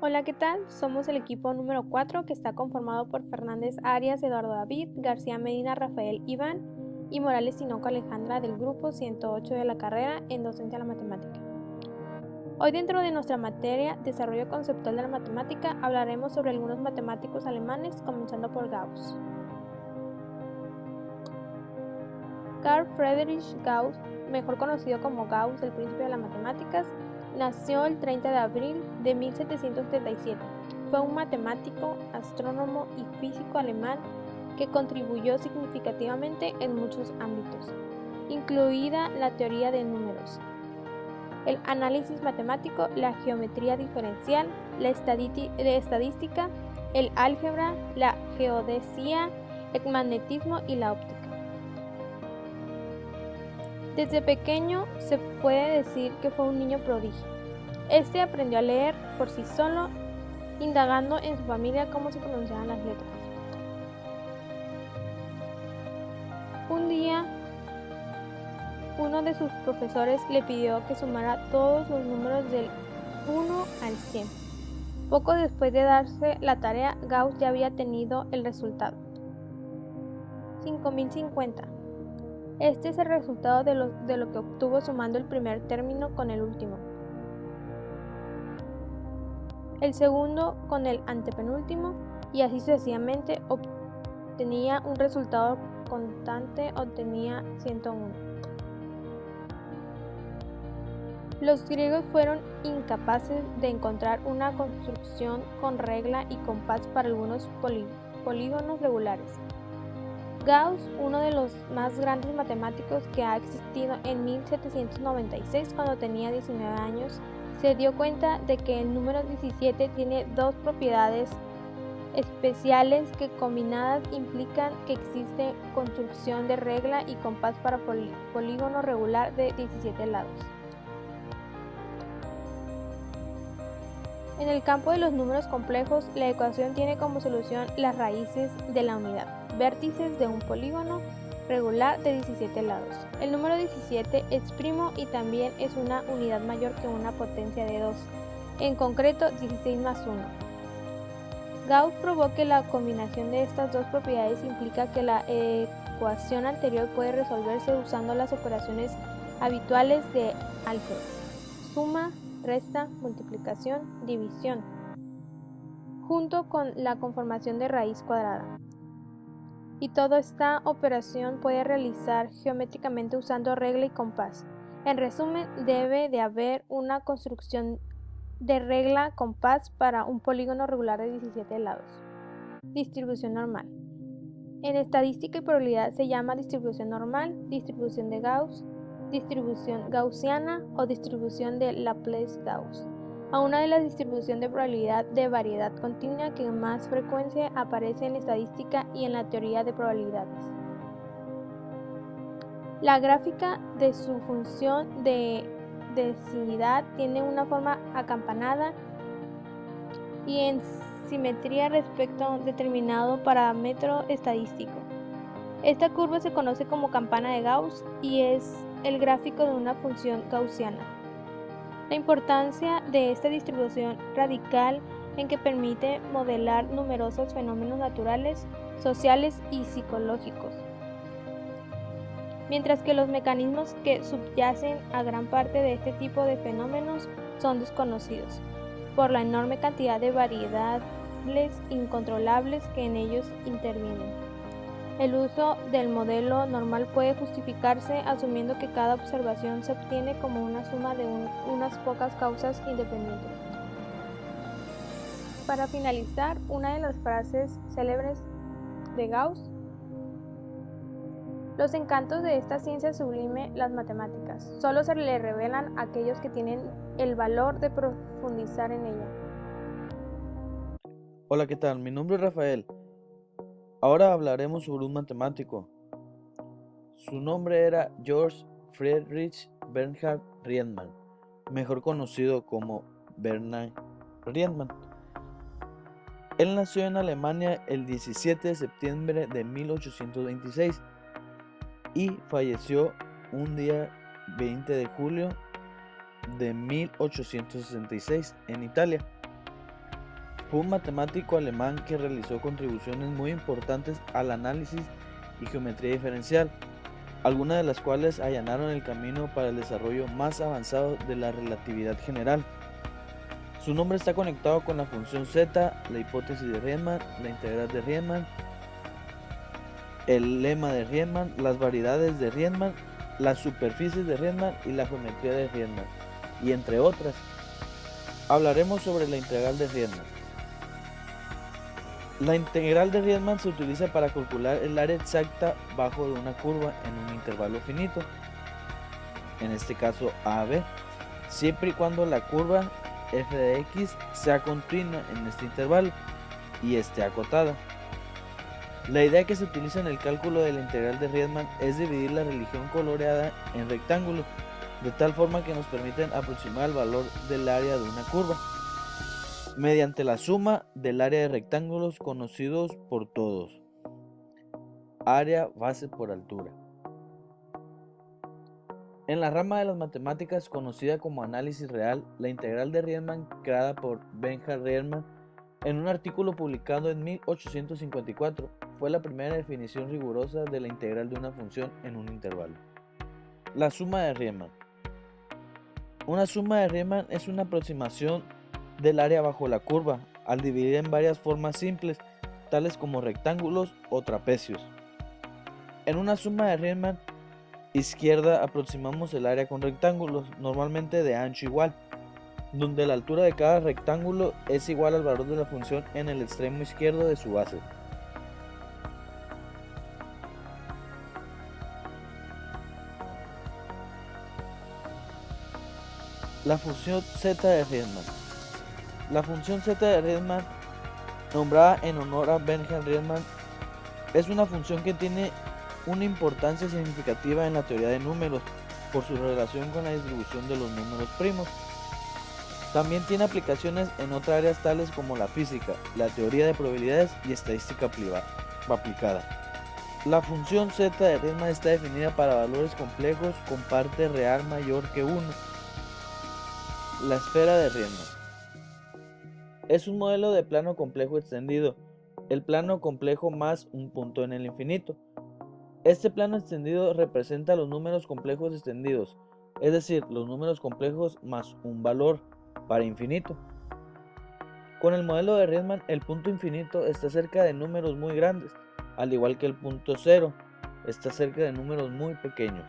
Hola, ¿qué tal? Somos el equipo número 4 que está conformado por Fernández Arias, Eduardo David, García Medina, Rafael Iván y Morales Tinoco Alejandra del grupo 108 de la carrera en Docencia de la Matemática. Hoy dentro de nuestra materia Desarrollo Conceptual de la Matemática hablaremos sobre algunos matemáticos alemanes, comenzando por Gauss. Carl Friedrich Gauss, mejor conocido como Gauss, el príncipe de las matemáticas, nació el 30 de abril de 1777. Fue un matemático, astrónomo y físico alemán que contribuyó significativamente en muchos ámbitos, incluida la teoría de números, el análisis matemático, la geometría diferencial, la estadística, el álgebra, la geodesia, el magnetismo y la óptica. Desde pequeño se puede decir que fue un niño prodigio. Este aprendió a leer por sí solo, indagando en su familia cómo se pronunciaban las letras. Un día, uno de sus profesores le pidió que sumara todos los números del 1 al 100. Poco después de darse la tarea, Gauss ya había tenido el resultado: 5050. Este es el resultado de lo que obtuvo sumando el primer término con el último, el segundo con el antepenúltimo, y así sucesivamente. Obtenía un resultado constante, obtenía 101. Los griegos fueron incapaces de encontrar una construcción con regla y compás para algunos polígonos regulares. Gauss, uno de los más grandes matemáticos que ha existido, en 1796, cuando tenía 19 años, se dio cuenta de que el número 17 tiene dos propiedades especiales que combinadas implican que existe construcción de regla y compás para polígono regular de 17 lados. En el campo de los números complejos, la ecuación tiene como solución las raíces de la unidad, vértices de un polígono regular de 17 lados. El número 17 es primo y también es una unidad mayor que una potencia de 2, en concreto 16 más 1. Gauss probó que la combinación de estas dos propiedades implica que la ecuación anterior puede resolverse usando las operaciones habituales de álgebra: suma, resta, multiplicación, división, junto con la conformación de raíz cuadrada. Y toda esta operación puede realizar geométricamente usando regla y compás. En resumen, debe de haber una construcción de regla-compás para un polígono regular de 17 lados. Distribución normal. En estadística y probabilidad se llama distribución normal, distribución de Gauss, distribución gaussiana o distribución de Laplace-Gauss, a una de las distribuciones de probabilidad de variedad continua que más frecuencia aparece en estadística y en la teoría de probabilidades. La gráfica de su función de densidad tiene una forma acampanada y en simetría respecto a un determinado parámetro estadístico. Esta curva se conoce como campana de Gauss y es el gráfico de una función gaussiana. La importancia de esta distribución radical en que permite modelar numerosos fenómenos naturales, sociales y psicológicos, mientras que los mecanismos que subyacen a gran parte de este tipo de fenómenos son desconocidos, por la enorme cantidad de variables incontrolables que en ellos intervienen. El uso del modelo normal puede justificarse asumiendo que cada observación se obtiene como una suma de unas pocas causas independientes. Para finalizar, una de las frases célebres de Gauss: los encantos de esta ciencia sublime, las matemáticas, solo se le revelan a aquellos que tienen el valor de profundizar en ella. Hola, ¿qué tal? Mi nombre es Rafael. Ahora hablaremos sobre un matemático. Su nombre era George Friedrich Bernhard Riemann, mejor conocido como Bernard Riemann. Él nació en Alemania el 17 de septiembre de 1826 y falleció un día 20 de julio de 1866 en Italia. Fue un matemático alemán que realizó contribuciones muy importantes al análisis y geometría diferencial, algunas de las cuales allanaron el camino para el desarrollo más avanzado de la relatividad general. Su nombre está conectado con la función z, la hipótesis de Riemann, la integral de Riemann, el lema de Riemann, las variedades de Riemann, las superficies de Riemann y la geometría de Riemann, y entre otras. Hablaremos sobre la integral de Riemann. La integral de Riemann se utiliza para calcular el área exacta bajo de una curva en un intervalo finito, en este caso AB, siempre y cuando la curva f de x sea continua en este intervalo y esté acotada. La idea que se utiliza en el cálculo de la integral de Riemann es dividir la religión coloreada en rectángulos, de tal forma que nos permiten aproximar el valor del área de una curva, mediante la suma del área de rectángulos conocidos por todos. Área base por altura. En la rama de las matemáticas conocida como análisis real, la integral de Riemann, creada por Bernhard Riemann en un artículo publicado en 1854, fue la primera definición rigurosa de la integral de una función en un intervalo. La suma de Riemann. Una suma de Riemann es una aproximación del área bajo la curva, al dividir en varias formas simples, tales como rectángulos o trapecios. En una suma de Riemann izquierda aproximamos el área con rectángulos, normalmente de ancho igual, donde la altura de cada rectángulo es igual al valor de la función en el extremo izquierdo de su base. La función z de Riemann. La función z de Riemann, nombrada en honor a Bernhard Riemann, es una función que tiene una importancia significativa en la teoría de números por su relación con la distribución de los números primos. También tiene aplicaciones en otras áreas tales como la física, la teoría de probabilidades y estadística aplicada. La función z de Riemann está definida para valores complejos con parte real mayor que 1. La esfera de Riemann es un modelo de plano complejo extendido, el plano complejo más un punto en el infinito. Este plano extendido representa los números complejos extendidos, es decir, los números complejos más un valor para infinito. Con el modelo de Riemann, el punto infinito está cerca de números muy grandes, al igual que el punto cero está cerca de números muy pequeños.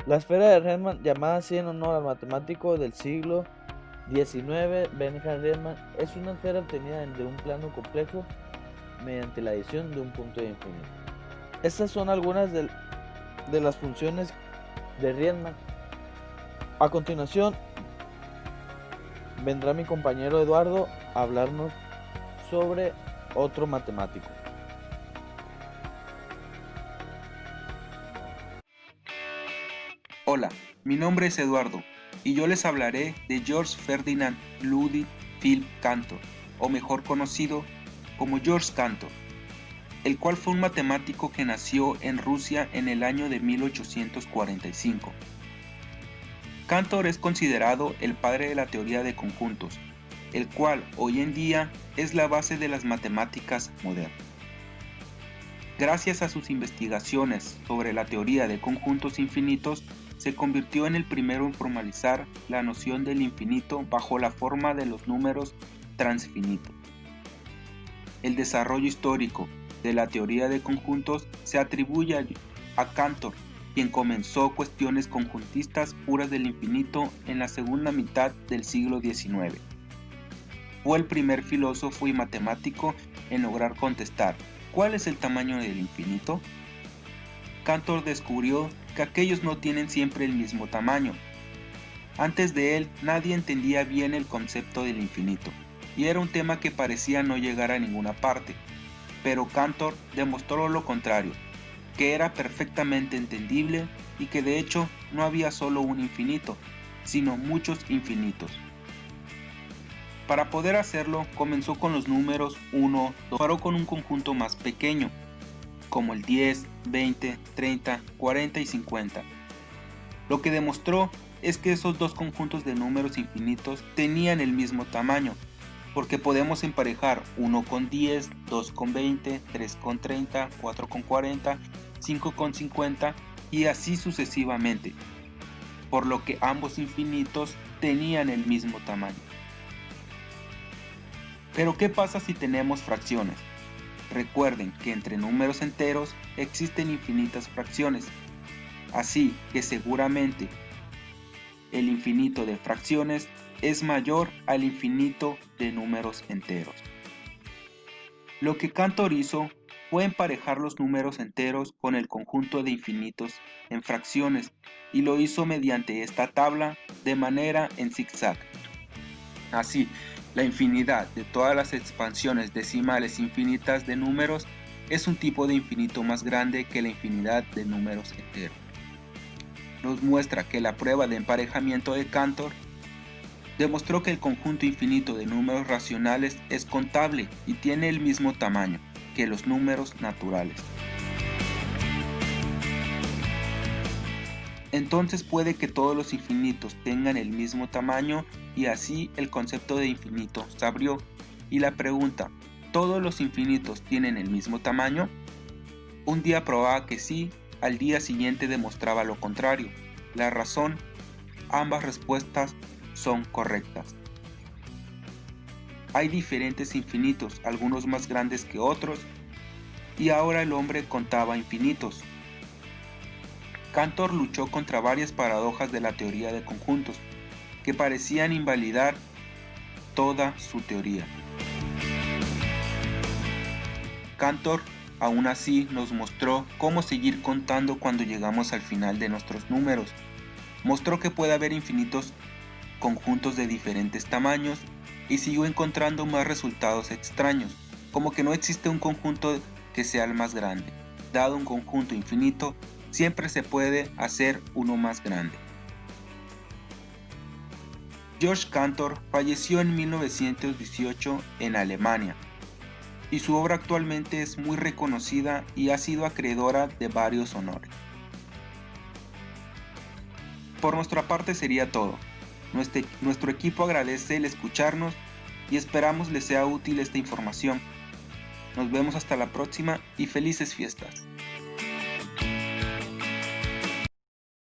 La esfera de Riemann, llamada así en honor al matemático del siglo XIX Bernhard Riemann, es una esfera obtenida de un plano complejo mediante la adición de un punto de infinito. Estas son algunas de las funciones de Riemann. A continuación vendrá mi compañero Eduardo a hablarnos sobre otro matemático. Hola, mi nombre es Eduardo y yo les hablaré de Georg Ferdinand Ludwig Philipp Cantor, o mejor conocido como George Cantor, el cual fue un matemático que nació en Rusia en el año de 1845. Cantor es considerado el padre de la teoría de conjuntos, el cual hoy en día es la base de las matemáticas modernas. Gracias a sus investigaciones sobre la teoría de conjuntos infinitos, se convirtió en el primero en formalizar la noción del infinito bajo la forma de los números transfinitos. El desarrollo histórico de la teoría de conjuntos se atribuye a Cantor, quien comenzó cuestiones conjuntistas puras del infinito en la segunda mitad del siglo XIX. Fue el primer filósofo y matemático en lograr contestar ¿cuál es el tamaño del infinito? Cantor descubrió que aquellos no tienen siempre el mismo tamaño. Antes de él, nadie entendía bien el concepto del infinito, y era un tema que parecía no llegar a ninguna parte. Pero Cantor demostró lo contrario, que era perfectamente entendible y que de hecho no había solo un infinito, sino muchos infinitos. Para poder hacerlo, comenzó con los números 1, 2, paró con un conjunto más pequeño, como el 10, 20, 30, 40 y 50. Lo que demostró es que esos dos conjuntos de números infinitos tenían el mismo tamaño, porque podemos emparejar 1 con 10, 2 con 20, 3 con 30, 4 con 40, 5 con 50 y así sucesivamente, por lo que ambos infinitos tenían el mismo tamaño. Pero ¿qué pasa si tenemos fracciones? Recuerden que entre números enteros existen infinitas fracciones, así que seguramente el infinito de fracciones es mayor al infinito de números enteros. Lo que Cantor hizo fue emparejar los números enteros con el conjunto de infinitos en fracciones y lo hizo mediante esta tabla de manera en zigzag. Así, la infinidad de todas las expansiones decimales infinitas de números es un tipo de infinito más grande que la infinidad de números enteros. Nos muestra que la prueba de emparejamiento de Cantor demostró que el conjunto infinito de números racionales es contable y tiene el mismo tamaño que los números naturales. Entonces puede que todos los infinitos tengan el mismo tamaño y así el concepto de infinito se abrió. Y la pregunta, ¿todos los infinitos tienen el mismo tamaño? Un día probaba que sí, al día siguiente demostraba lo contrario. La razón, ambas respuestas son correctas. Hay diferentes infinitos, algunos más grandes que otros, y ahora el hombre contaba infinitos. Cantor luchó contra varias paradojas de la teoría de conjuntos, que parecían invalidar toda su teoría. Cantor, aún así, nos mostró cómo seguir contando cuando llegamos al final de nuestros números. Mostró que puede haber infinitos conjuntos de diferentes tamaños y siguió encontrando más resultados extraños, como que no existe un conjunto que sea el más grande. Dado un conjunto infinito, siempre se puede hacer uno más grande. Georg Cantor falleció en 1918 en Alemania y su obra actualmente es muy reconocida y ha sido acreedora de varios honores. Por nuestra parte sería todo. Nuestro equipo agradece el escucharnos y esperamos les sea útil esta información. Nos vemos hasta la próxima y felices fiestas.